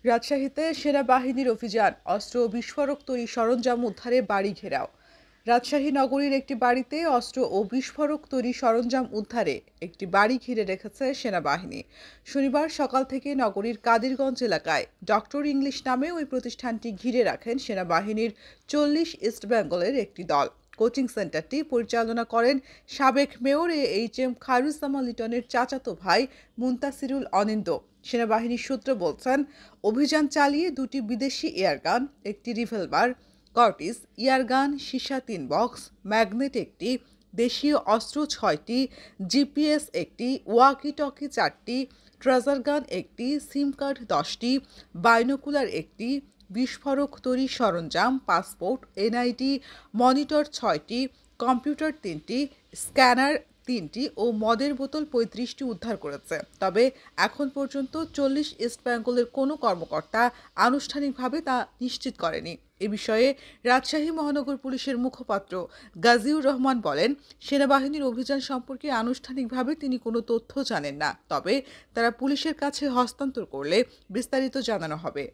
রাজশাহীতে সেনাবাহিনীর অভিযান, অস্ত্র ও বিস্ফোরক তৈরি সরঞ্জাম উদ্ধারে বাড়ি ঘেরাও। রাজশাহী নগরীর একটি বাড়িতে অস্ত্র ও বিস্ফোরক তৈরি সরঞ্জাম উদ্ধারে একটি বাড়ি ঘিরে রেখেছে সেনাবাহিনী। শনিবার সকাল থেকে নগরীর কাদিরগঞ্জ এলাকায় ডক্টর ইংলিশ নামে ওই প্রতিষ্ঠানটি ঘিরে রাখেন সেনাবাহিনীর 40 ইস্ট বেঙ্গলের একটি দল। কোচিং সেন্টারটি পরিচালনা করেন সাবেক মেয়র এইচ.এম. খায়রুজ্জামান লিটনের চাচাতো ভাই মুনতাসিরুল অনিন্দ। সেনাবাহিনীর সূত্র বলছেন, অভিযান চালিয়ে দুটি বিদেশি এয়ারগান, একটি রিভলভার, কর্টিস এয়ারগান, সীসা 3 বক্স, ম্যাগনেট একটি, দেশীয় অস্ত্র 6টি, জিপিএস একটি, ওয়াকি টকি 4টি, ট্রেজার গান একটি, সিম কার্ড 10টি, বাইনোকুলার একটি, বিস্ফোরক তৈরি সরঞ্জাম, পাসপোর্ট, এনআইডি, মনিটর 6টি, কম্পিউটার 3টি, স্ক্যানার 3টি ও মদের বোতল 35টি উদ্ধার করেছে। তবে এখন পর্যন্ত 40 ইস্ট বেঙ্গলের কোনো কর্মকর্তা আনুষ্ঠানিকভাবে তা নিশ্চিত করেনি। এ বিষয়ে রাজশাহী মহানগর পুলিশের মুখপাত্র গাজীউর রহমান বলেন, সেনাবাহিনীর অভিযান সম্পর্কে আনুষ্ঠানিকভাবে তিনি কোনো তথ্য জানেন না, তবে তারা পুলিশের কাছে হস্তান্তর করলে বিস্তারিত জানানো হবে।